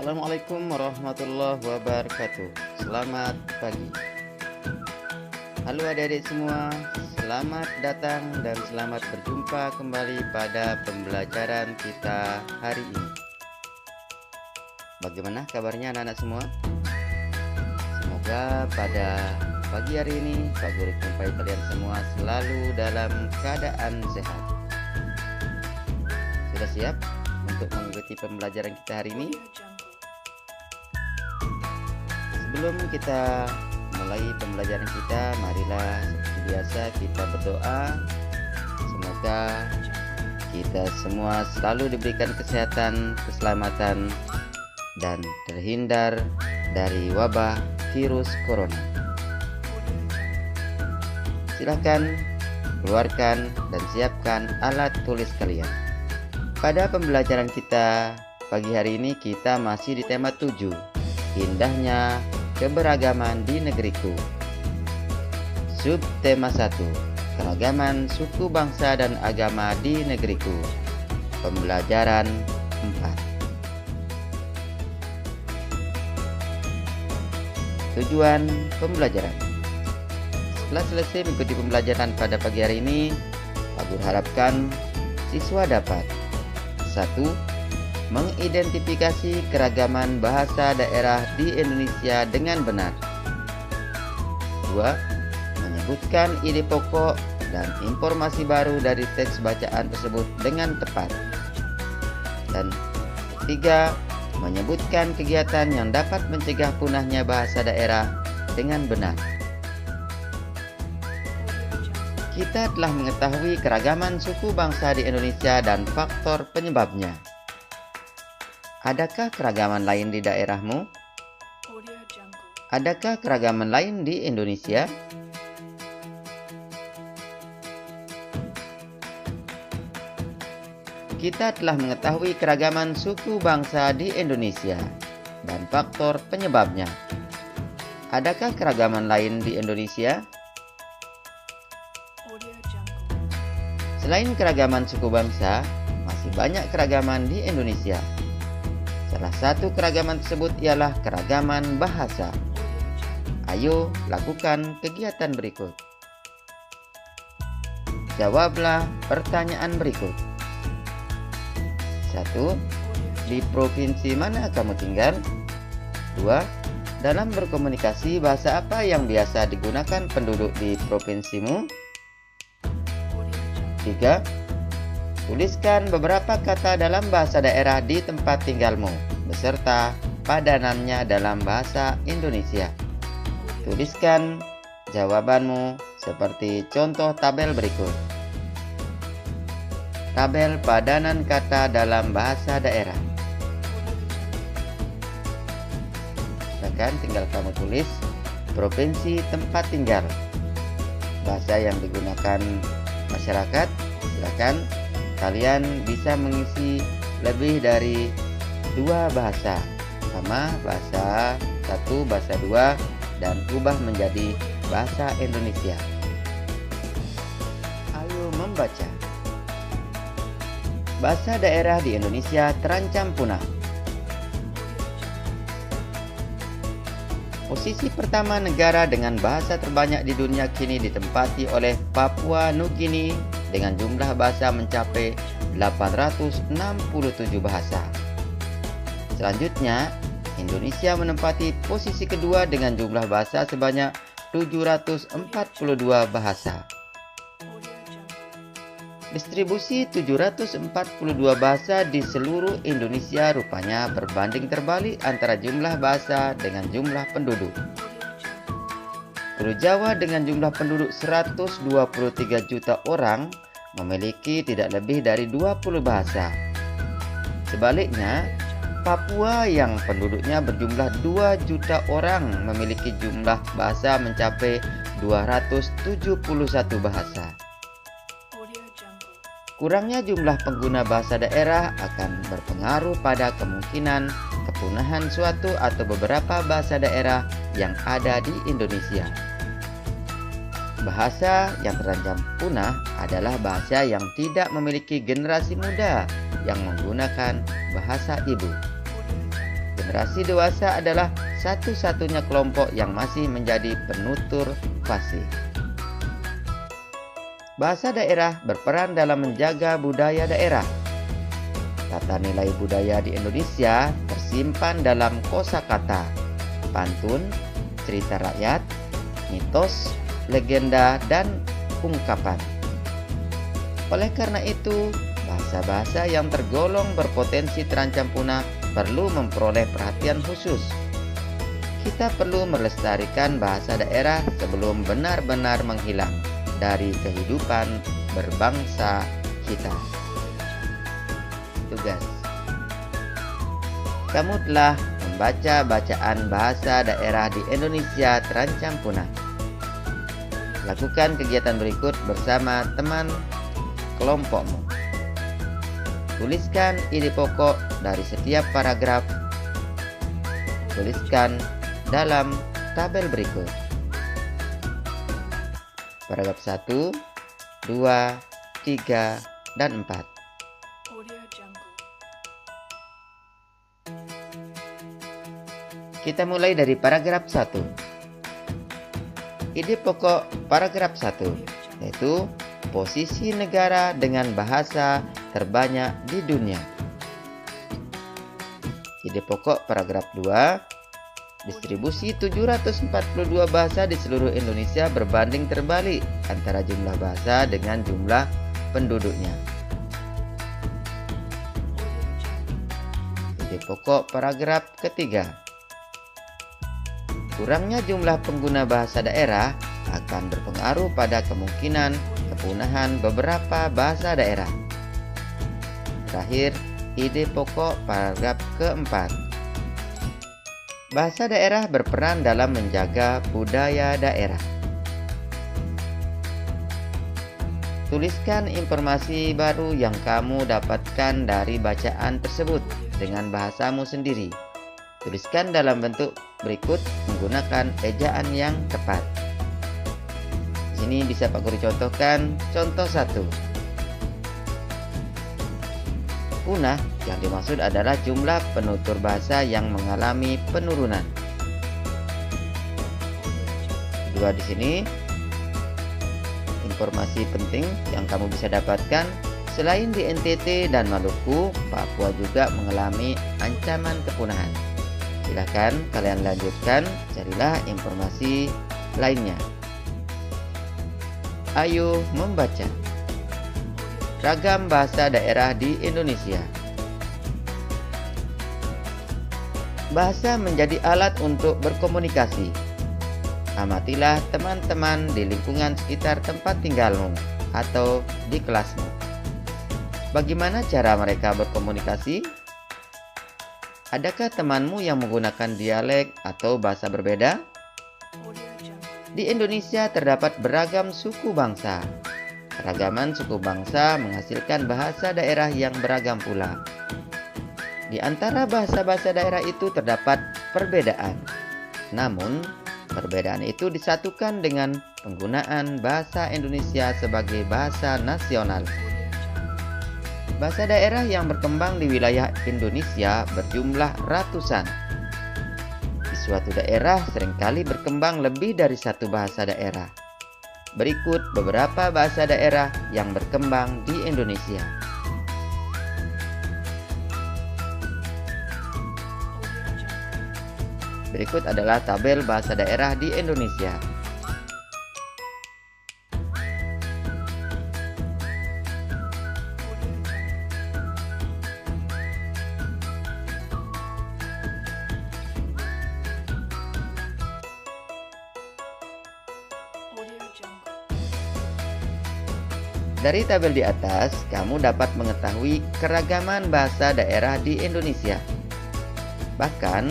Assalamualaikum warahmatullahi wabarakatuh. Selamat pagi. Halo adik-adik semua, selamat datang dan selamat berjumpa kembali pada pembelajaran kita hari ini. Bagaimana kabarnya anak-anak semua? Semoga pada pagi hari ini Pak Guru jumpai kalian semua selalu dalam keadaan sehat. Sudah siap untuk mengikuti pembelajaran kita hari ini? Sebelum kita mulai pembelajaran kita, marilah seperti biasa kita berdoa. Semoga kita semua selalu diberikan kesehatan, keselamatan, dan terhindar dari wabah virus corona. Silakan keluarkan dan siapkan alat tulis kalian. Pada pembelajaran kita pagi hari ini kita masih di tema 7, indahnya keberagaman di negeriku. Subtema 1, keragaman suku bangsa dan agama di negeriku. Pembelajaran 4. Tujuan pembelajaran. Setelah selesai mengikuti pembelajaran pada pagi hari ini, Pak Guru harapkan siswa dapat 1. Mengidentifikasi keragaman bahasa daerah di Indonesia dengan benar. 2. Menyebutkan ide pokok dan informasi baru dari teks bacaan tersebut dengan tepat. Dan 3. Menyebutkan kegiatan yang dapat mencegah punahnya bahasa daerah dengan benar. Kita telah mengetahui keragaman suku bangsa di Indonesia dan faktor penyebabnya. Adakah keragaman lain di daerahmu? Adakah keragaman lain di Indonesia? Kita telah mengetahui keragaman suku bangsa di Indonesia dan faktor penyebabnya. Adakah keragaman lain di Indonesia? Selain keragaman suku bangsa, masih banyak keragaman di Indonesia. Salah satu keragaman tersebut ialah keragaman bahasa. Ayo lakukan kegiatan berikut. Jawablah pertanyaan berikut. 1. Di provinsi mana kamu tinggal? 2. Dalam berkomunikasi, bahasa apa yang biasa digunakan penduduk di provinsimu? 3. Tuliskan beberapa kata dalam bahasa daerah di tempat tinggalmu, beserta padanannya dalam bahasa Indonesia. Tuliskan jawabanmu seperti contoh tabel berikut. Tabel padanan kata dalam bahasa daerah. Silakan tinggal kamu tulis provinsi tempat tinggal. Bahasa yang digunakan masyarakat, silakan kalian bisa mengisi lebih dari 2 bahasa, sama bahasa 1, bahasa 2, dan ubah menjadi bahasa Indonesia. Ayo membaca. Bahasa daerah di Indonesia terancam punah. Posisi pertama negara dengan bahasa terbanyak di dunia kini ditempati oleh Papua Nugini dengan jumlah bahasa mencapai 867 bahasa. Selanjutnya, Indonesia menempati posisi kedua dengan jumlah bahasa sebanyak 742 bahasa. Distribusi 742 bahasa di seluruh Indonesia rupanya berbanding terbalik antara jumlah bahasa dengan jumlah penduduk. Pulau Jawa dengan jumlah penduduk 123 juta orang memiliki tidak lebih dari 20 bahasa. Sebaliknya, Papua yang penduduknya berjumlah 2 juta orang memiliki jumlah bahasa mencapai 271 bahasa. Kurangnya jumlah pengguna bahasa daerah akan berpengaruh pada kemungkinan kepunahan suatu atau beberapa bahasa daerah yang ada di Indonesia. Bahasa yang terancam punah adalah bahasa yang tidak memiliki generasi muda yang menggunakan bahasa ibu. generasi dewasa adalah satu-satunya kelompok yang masih menjadi penutur fasih. Bahasa daerah berperan dalam menjaga budaya daerah. Tata nilai budaya di Indonesia tersimpan dalam kosakata, pantun, cerita rakyat, mitos, legenda, dan ungkapan. Oleh karena itu, bahasa-bahasa yang tergolong berpotensi terancam punah perlu memperoleh perhatian khusus. Kita perlu melestarikan bahasa daerah sebelum benar-benar menghilang dari kehidupan berbangsa kita. Tugas: kamu telah membaca bacaan bahasa daerah di Indonesia terancam punah. Lakukan kegiatan berikut bersama teman kelompokmu. Tuliskan ide pokok dari setiap paragraf. Tuliskan dalam tabel berikut. Paragraf 1, 2, 3, dan 4. Kita mulai dari paragraf 1. Ide pokok paragraf 1 yaitu posisi negara dengan bahasa terbanyak di dunia. Ide pokok paragraf 2, distribusi 742 bahasa di seluruh Indonesia berbanding terbalik antara jumlah bahasa dengan jumlah penduduknya. Ide pokok paragraf ketiga, kurangnya jumlah pengguna bahasa daerah akan berpengaruh pada kemungkinan kepunahan beberapa bahasa daerah. Terakhir, ide pokok paragraf keempat, bahasa daerah berperan dalam menjaga budaya daerah. Tuliskan informasi baru yang kamu dapatkan dari bacaan tersebut dengan bahasamu sendiri. Tuliskan dalam bentuk berikut menggunakan ejaan yang tepat. Di sini bisa Pak Guru contohkan. Contoh 1. Punah yang dimaksud adalah jumlah penutur bahasa yang mengalami penurunan. Kedua, di sini informasi penting yang kamu bisa dapatkan, selain di NTT dan Maluku, Papua juga mengalami ancaman kepunahan. Silakan kalian lanjutkan, carilah informasi lainnya. Ayo membaca. Ragam bahasa daerah di Indonesia. Bahasa menjadi alat untuk berkomunikasi. Amatilah teman-teman di lingkungan sekitar tempat tinggalmu atau di kelasmu. Bagaimana cara mereka berkomunikasi? Adakah temanmu yang menggunakan dialek atau bahasa berbeda? Di Indonesia terdapat beragam suku bangsa. Keragaman suku bangsa menghasilkan bahasa daerah yang beragam pula. Di antara bahasa-bahasa daerah itu terdapat perbedaan. Namun, perbedaan itu disatukan dengan penggunaan bahasa Indonesia sebagai bahasa nasional. Bahasa daerah yang berkembang di wilayah Indonesia berjumlah ratusan. Di suatu daerah seringkali berkembang lebih dari satu bahasa daerah. Berikut beberapa bahasa daerah yang berkembang di Indonesia. Berikut adalah tabel bahasa daerah di Indonesia. Dari tabel di atas, kamu dapat mengetahui keragaman bahasa daerah di Indonesia. Bahkan,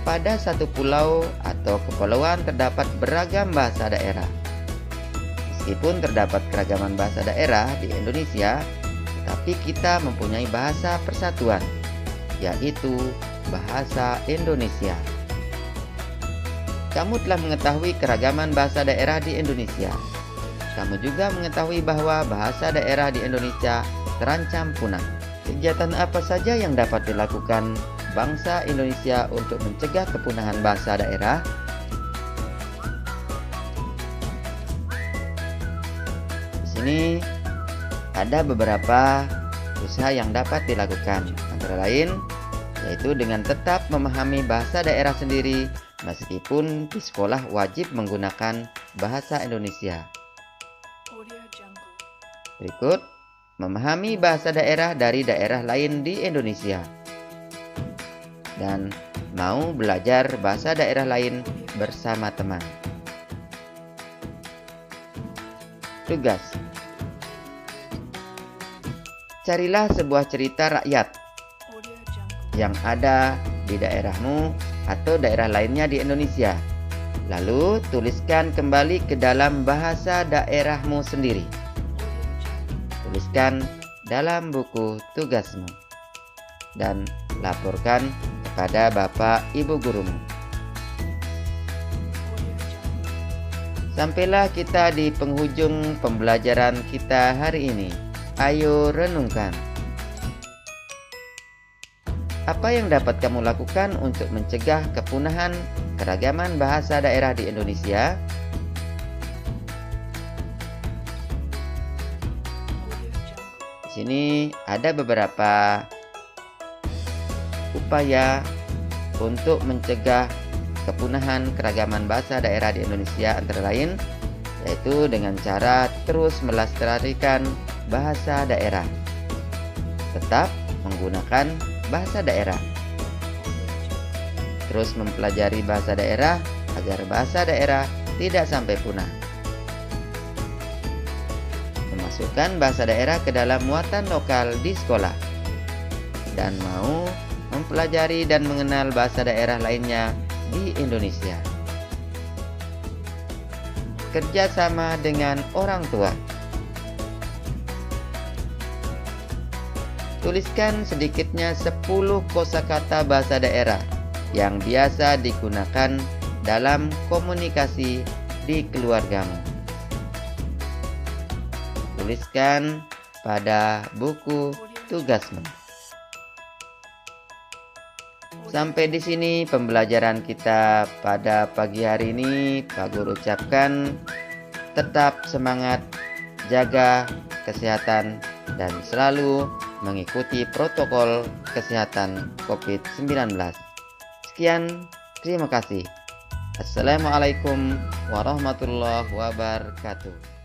pada satu pulau atau kepulauan terdapat beragam bahasa daerah. Meskipun terdapat keragaman bahasa daerah di Indonesia, tetapi kita mempunyai bahasa persatuan, yaitu bahasa Indonesia. Kamu telah mengetahui keragaman bahasa daerah di Indonesia. Kamu juga mengetahui bahwa bahasa daerah di Indonesia terancam punah. Kegiatan apa saja yang dapat dilakukan bangsa Indonesia untuk mencegah kepunahan bahasa daerah? Di sini ada beberapa usaha yang dapat dilakukan, antara lain yaitu dengan tetap memahami bahasa daerah sendiri meskipun di sekolah wajib menggunakan bahasa Indonesia. Berikut, memahami bahasa daerah dari daerah lain di Indonesia dan mau belajar bahasa daerah lain bersama teman. Tugas: carilah sebuah cerita rakyat yang ada di daerahmu atau daerah lainnya di Indonesia. Lalu tuliskan kembali ke dalam bahasa daerahmu sendiri. Tuliskan dalam buku tugasmu dan laporkan kepada Bapak Ibu gurumu. Sampailah kita di penghujung pembelajaran kita hari ini. Ayo renungkan. Apa yang dapat kamu lakukan untuk mencegah kepunahan keragaman bahasa daerah di Indonesia? Di sini ada beberapa upaya untuk mencegah kepunahan keragaman bahasa daerah di Indonesia, antara lain yaitu dengan cara terus melestarikan bahasa daerah, tetap menggunakan bahasa daerah, terus mempelajari bahasa daerah agar bahasa daerah tidak sampai punah, memasukkan bahasa daerah ke dalam muatan lokal di sekolah, dan mau mempelajari dan mengenal bahasa daerah lainnya di Indonesia. Kerjasama dengan orang tua. Tuliskan sedikitnya 10 kosakata bahasa daerah yang biasa digunakan dalam komunikasi di keluargamu. Tuliskan pada buku tugasmu. Sampai di sini pembelajaran kita pada pagi hari ini. Pak Guru ucapkan tetap semangat, jaga kesehatan, dan selalu mengikuti protokol kesehatan COVID-19. Sekian, terima kasih. Assalamualaikum warahmatullahi wabarakatuh.